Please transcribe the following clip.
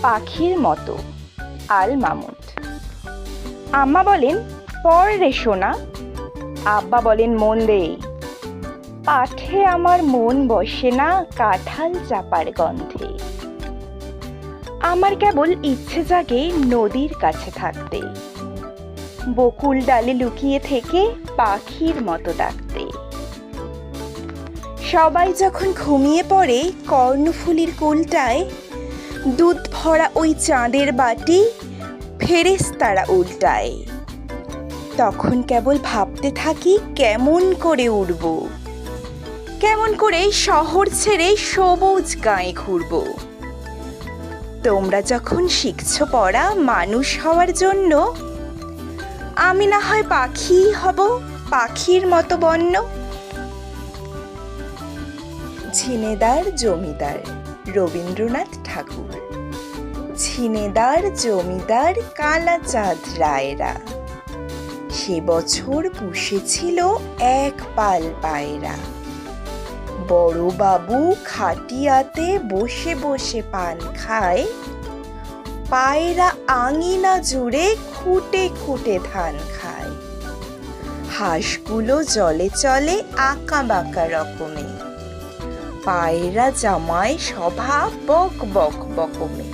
পাখির মতো আল মামুদ। আম্মা বলেন পড় রে সোনা, আব্বা বলেন মন দে, পাঠে আমার মন বসে না কাঁঠাল চাপার গন্ধে। আমার কেবল ইচ্ছে জাগে নদীর কাছে থাকতে, বকুল ডালে লুকিয়ে থেকে পাখির মতো ডাকতে। সবাই যখন ঘুমিয়ে পড়ে কর্ণফুলীর কোলটায়, দুধ ভরা ওই চাঁদের বাটি ফেরেশতারা উল্টায়। তখন কেবল ভাবতে থাকি কেমন করে উড়ব, কেমন করে শহর ছেড়ে সবুজ গায়ে ঘুরব। তোমরা যখন শিখছো পড়া মানুষ হওয়ার জন্য, আমি না হয় পাখি হব, পাখির মতো বন্য। ঝিনেদার জমিদার রবীন্দ্রনাথ ঠাকুর। ঝিনেদার জমিদার কালাচাঁদ রায়রা, সে বছর পুষেছিল এক পাল পায়রা। বড় বাবু খাটিয়াতে বসে বসে পান খায়, পায়রা আঙিনা জুড়ে খুঁটে খুঁটে ধান খায়। হাঁসগুলো জলে চলে আঁকা বাঁকা রকমে, পায়রা জামায় সভা বক বক বকমে।